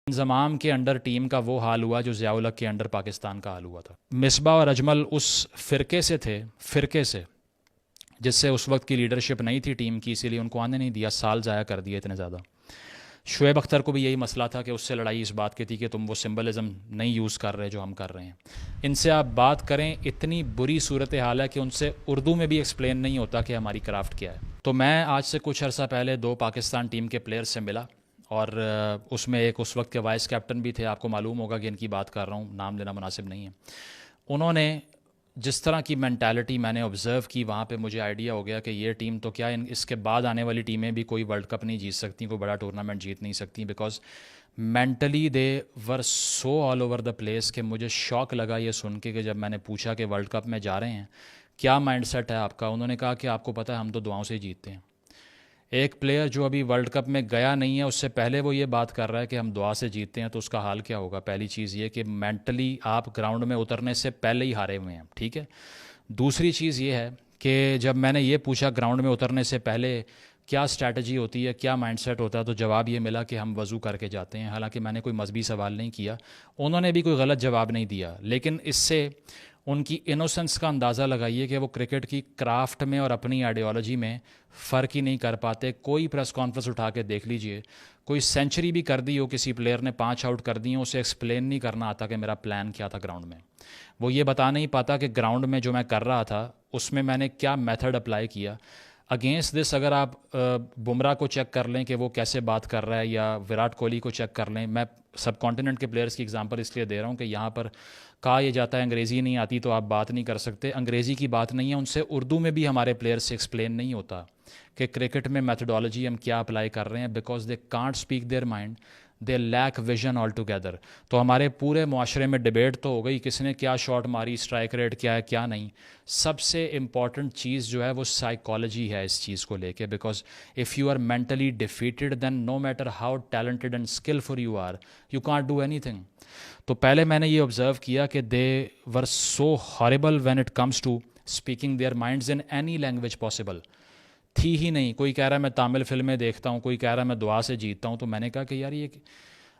انضمام کے under team کا وہ حال ہوا جو ضیاء الحق کے انڈر پاکستان کا حال ہوا تھا۔ مصباح اور اجمل اس فرقے سے جس سے اس وقت کی لیڈرشپ نہیں تھی ٹیم کی، اسی لیے ان کو آنے نہیں دیا، سال ضائع کر دیے اتنے زیادہ۔ شعیب اختر کو بھی یہی مسئلہ تھا کہ اس سے لڑائی اس بات کی تھی کہ تم وہ سمبلزم نہیں یوز کر رہے جو ہم کر رہے ہیں۔ ان سے آپ بات کریں، اتنی بری صورتحال ہے کہ ان سے اردو میں بھی ایکسپلین نہیں ہوتا کہ ہماری کرافٹ کیا ہے۔ تو میں آج سے کچھ عرصہ پہلے 2 پاکستان ٹیم کے پلیئر سے ملا، اور اس میں ایک اس وقت کے وائس کیپٹن بھی تھے، آپ کو معلوم ہوگا کہ ان کی بات کر رہا ہوں، نام لینا مناسب نہیں ہے۔ انہوں نے جس طرح کی مینٹالٹی میں نے آبزرو کی وہاں پہ، مجھے آئیڈیا ہو گیا کہ یہ ٹیم تو کیا اس کے بعد آنے والی ٹیمیں بھی کوئی ورلڈ کپ نہیں جیت سکتی، کوئی بڑا ٹورنامنٹ جیت نہیں سکتی، because mentally they were so all over the place کہ مجھے شوق لگا یہ سن کے کہ جب میں نے پوچھا کہ ورلڈ کپ میں جا رہے ہیں کیا مائنڈ سیٹ ہے آپ کا، انہوں نے کہا کہ آپ کو پتہ ہے ہم تو دعاؤں سے ہی جیتتے ہیں۔ ایک پلیئر جو ابھی ورلڈ کپ میں گیا نہیں ہے، اس سے پہلے وہ یہ بات کر رہا ہے کہ ہم دعا سے جیتتے ہیں، تو اس کا حال کیا ہوگا؟ پہلی چیز یہ کہ مینٹلی آپ گراؤنڈ میں اترنے سے پہلے ہی ہارے ہوئے ہیں، ٹھیک ہے۔ دوسری چیز یہ ہے کہ جب میں نے یہ پوچھا گراؤنڈ میں اترنے سے پہلے کیا اسٹریٹجی ہوتی ہے، کیا مائنڈ سیٹ ہوتا ہے، تو جواب یہ ملا کہ ہم وضو کر کے جاتے ہیں۔ حالانکہ میں نے کوئی مذہبی سوال نہیں کیا، انہوں نے بھی کوئی غلط جواب نہیں دیا، لیکن اس سے ان کی انوسنس کا اندازہ لگائیے کہ وہ کرکٹ کی کرافٹ میں اور اپنی آئیڈیالوجی میں فرق ہی نہیں کر پاتے۔ کوئی پریس کانفرنس اٹھا کے دیکھ لیجئے، کوئی سینچری بھی کر دی ہو کسی پلیئر نے، 5 آؤٹ کر دی ہوں، اسے ایکسپلین نہیں کرنا آتا کہ میرا پلان کیا تھا گراؤنڈ میں۔ وہ یہ بتا نہیں پاتا کہ گراؤنڈ میں جو میں کر رہا تھا اس میں نے کیا میتھڈ اپلائی کیا۔ اگینسٹ دس اگر آپ بمراہ کو چیک کر لیں کہ وہ کیسے بات کر رہا ہے، یا وراٹ کوہلی کو چیک کر لیں، میں سب کانٹیننٹ کے پلیئرز کی ایگزامپل اس لیے دے رہا ہوں کہ یہاں پر کہا یہ جاتا ہے انگریزی نہیں آتی تو آپ بات نہیں کر سکتے۔ انگریزی کی بات نہیں ہے، ان سے اردو میں بھی ہمارے پلیئر سے ایکسپلین نہیں ہوتا کہ کرکٹ میں میتھڈالوجی ہم کیا اپلائی کر رہے ہیں، because they can't speak their mind, they lack vision all together. تو ہمارے پورے معاشرے میں ڈبیٹ تو ہو گئی کس نے کیا شاٹ ماری، اسٹرائک ریٹ کیا ہے کیا نہیں۔ سب سے امپورٹنٹ چیز جو ہے وہ سائیکالوجی ہے اس چیز کو لے کے، because if you are mentally defeated then no matter how talented and skillful you are, you can't do اینی تھنگ۔ تو پہلے میں نے یہ آبزرو کیا کہ they were so horrible when it comes to speaking their minds in any language possible, تھی ہی نہیں۔ کوئی کہہ رہا ہے میں تامل فلمیں دیکھتا ہوں، کوئی کہہ رہا ہے میں دعا سے جیتتا ہوں۔ تو میں نے کہا کہ یار یہ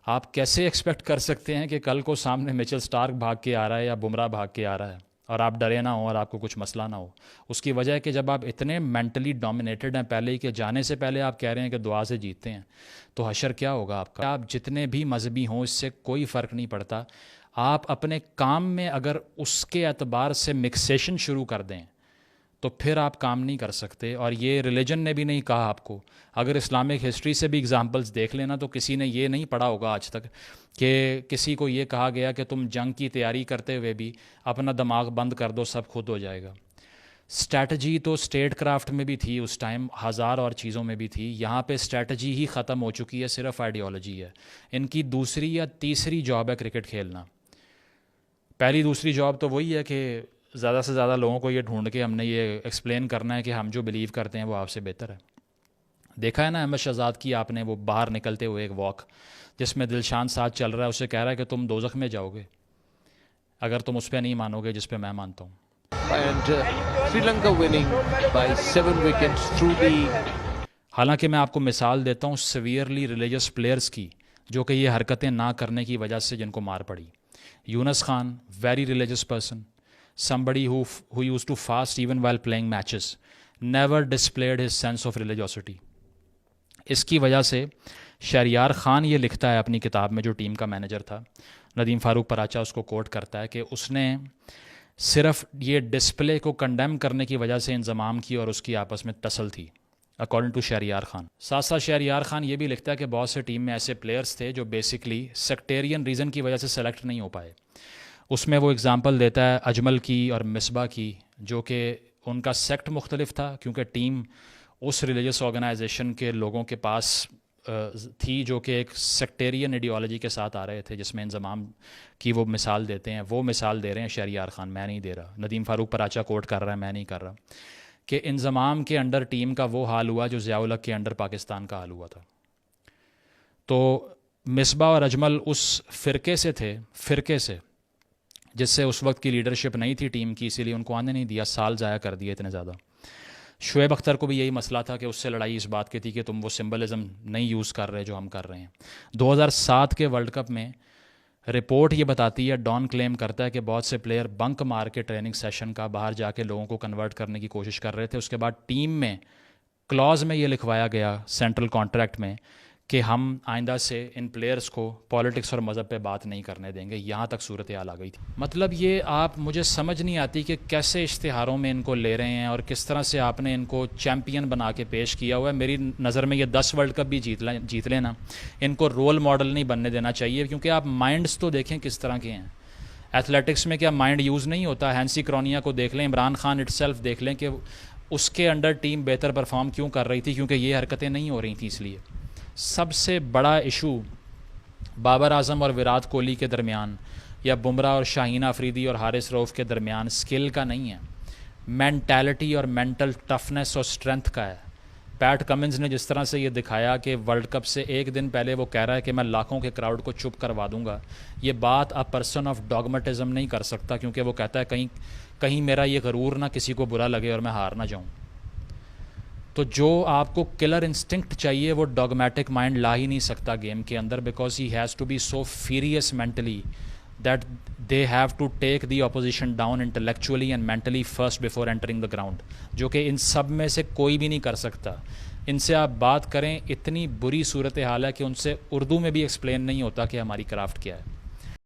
آپ کیسے ایکسپیکٹ کر سکتے ہیں کہ کل کو سامنے میچل سٹارک بھاگ کے آ رہا ہے یا بمراہ بھاگ کے آ رہا ہے اور آپ ڈرے نہ ہوں اور آپ کو کچھ مسئلہ نہ ہو؟ اس کی وجہ ہے کہ جب آپ اتنے مینٹلی ڈومینیٹڈ ہیں پہلے ہی کہ جانے سے پہلے آپ کہہ رہے ہیں کہ دعا سے جیتتے ہیں، تو حشر کیا ہوگا آپ کا؟ آپ جتنے بھی مذہبی ہوں اس سے کوئی فرق نہیں پڑتا۔ آپ اپنے کام میں اگر اس کے اعتبار سے مکسیشن شروع کر دیں تو پھر آپ کام نہیں کر سکتے۔ اور یہ ریلیجن نے بھی نہیں کہا آپ کو۔ اگر اسلامک ہسٹری سے بھی اگزامپلس دیکھ لینا تو کسی نے یہ نہیں پڑھا ہوگا آج تک کہ کسی کو یہ کہا گیا کہ تم جنگ کی تیاری کرتے ہوئے بھی اپنا دماغ بند کر دو، سب خود ہو جائے گا۔ اسٹریٹجی تو اسٹیٹ کرافٹ میں بھی تھی اس ٹائم، ہزار اور چیزوں میں بھی تھی۔ یہاں پہ اسٹریٹجی ہی ختم ہو چکی ہے، صرف آئیڈیالوجی ہے۔ ان کی دوسری یا تیسری جاب ہے کرکٹ کھیلنا۔ پہلی دوسری جاب تو وہی ہے کہ زیادہ سے زیادہ لوگوں کو یہ ڈھونڈ کے ہم نے یہ ایکسپلین کرنا ہے کہ ہم جو بلیو کرتے ہیں وہ آپ سے بہتر ہے۔ دیکھا ہے نا احمد شہزاد کی آپ نے وہ باہر نکلتے ہوئے ایک واک جس میں دلشان ساتھ چل رہا ہے، اسے کہہ رہا ہے کہ تم دوزخ میں جاؤ گے اگر تم اس پہ نہیں مانو گے جس پہ میں مانتا ہوں۔ And Sri Lanka winning by 7 wickets through the... حالانکہ میں آپ کو مثال دیتا ہوں سیویئرلی ریلیجس پلیئرز کی جو کہ یہ حرکتیں نہ کرنے کی وجہ سے جن کو مار پڑی۔ Younis Khan, very religious person, somebody who used to fast even while playing matches, never displayed his sense of religiosity۔ اس کی وجہ سے شہریار خان یہ لکھتا ہے اپنی کتاب میں، جو ٹیم کا مینیجر تھا، ندیم فاروق پراچا اس کو کوٹ کرتا ہے کہ اس نے صرف یہ ڈسپلے کو کنڈیم کرنے کی وجہ سے انضمام کی اور اس کی آپس میں ٹسل تھی، اکارڈنگ ٹو شہریار خان۔ ساتھ ساتھ شہریار خان یہ بھی لکھتا ہے کہ بہت سے ٹیم میں ایسے پلیئرز تھے جو بیسکلی سیکٹیرین ریزن کی وجہ سے سلیکٹ نہیں ہو پائے۔ اس میں وہ اگزامپل دیتا ہے اجمل کی اور مصباح کی، جو کہ ان کا سیکٹ مختلف تھا کیونکہ ٹیم اس ریلیجس آرگنائزیشن کے لوگوں کے پاس تھی جو کہ ایک سیکٹیرین ایڈیالوجی کے ساتھ آ رہے تھے، جس میں انضمام کی وہ مثال دیتے ہیں۔ وہ مثال دے رہے ہیں شہریار خان، میں نہیں دے رہا، ندیم فاروق پراچا کوٹ کر رہا ہے، میں نہیں کر رہا، کہ انضمام کے انڈر ٹیم کا وہ حال ہوا جو ضیاء الحق کے انڈر پاکستان کا حال ہوا تھا۔ تو مصباح اور اجمل اس فرقے سے جس سے اس وقت کی لیڈرشپ نہیں تھی ٹیم کی، اسی لیے ان کو آنے نہیں دیا، سال ضائع کر دیے اتنے زیادہ۔ شعیب اختر کو بھی یہی مسئلہ تھا کہ اس سے لڑائی اس بات کی تھی کہ تم وہ سمبلزم نہیں یوز کر رہے جو ہم کر رہے ہیں۔ 2007 کے ورلڈ کپ میں رپورٹ یہ بتاتی ہے، ڈان کلیم کرتا ہے کہ بہت سے پلیئر بنک مار کے ٹریننگ سیشن کا باہر جا کے لوگوں کو کنورٹ کرنے کی کوشش کر رہے تھے۔ اس کے بعد ٹیم میں کلاز میں یہ لکھوایا گیا سینٹرل کانٹریکٹ میں کہ ہم آئندہ سے ان پلیئرز کو پولیٹکس اور مذہب پہ بات نہیں کرنے دیں گے۔ یہاں تک صورتحال آ گئی تھی۔ مطلب یہ آپ مجھے سمجھ نہیں آتی کہ کیسے اشتہاروں میں ان کو لے رہے ہیں اور کس طرح سے آپ نے ان کو چیمپئن بنا کے پیش کیا ہوا ہے۔ میری نظر میں یہ 10 ورلڈ کپ بھی جیت لیں نا، ان کو رول ماڈل نہیں بننے دینا چاہیے، کیونکہ آپ مائنڈز تو دیکھیں کس طرح کے ہیں۔ ایتھلیٹکس میں کیا مائنڈ یوز نہیں ہوتا؟ ہینسی کرونیا کو دیکھ لیں، عمران خان اٹ سیلف دیکھ لیں کہ اس کے انڈر ٹیم بہتر پرفارم کیوں کر رہی تھی، کیونکہ یہ حرکتیں نہیں ہو رہی تھیں۔ اس لیے سب سے بڑا ایشو بابر اعظم اور وراٹ کوہلی کے درمیان یا بمراہ اور شاہین افریدی اور حارث رؤف کے درمیان سکل کا نہیں ہے، مینٹیلٹی اور مینٹل ٹفنس اور اسٹرینتھ کا ہے۔ پیٹ کمنز نے جس طرح سے یہ دکھایا کہ ورلڈ کپ سے ایک دن پہلے وہ کہہ رہا ہے کہ میں لاکھوں کے کراؤڈ کو چپ کروا دوں گا، یہ بات ا پرسن آف ڈاگمیٹزم نہیں کر سکتا، کیونکہ وہ کہتا ہے کہیں میرا یہ غرور نہ کسی کو برا لگے اور میں ہار نہ جاؤں۔ تو جو آپ کو کلر انسٹنکٹ چاہیے وہ ڈاگمیٹک مائنڈ لا ہی نہیں سکتا گیم کے اندر، because he has to be so fierce mentally that they have to take the opposition down intellectually and mentally first before entering the ground, جو کہ ان سب میں سے کوئی بھی نہیں کر سکتا۔ ان سے آپ بات کریں، اتنی بری صورتحال ہے کہ ان سے اردو میں بھی ایکسپلین نہیں ہوتا کہ ہماری کرافٹ کیا ہے۔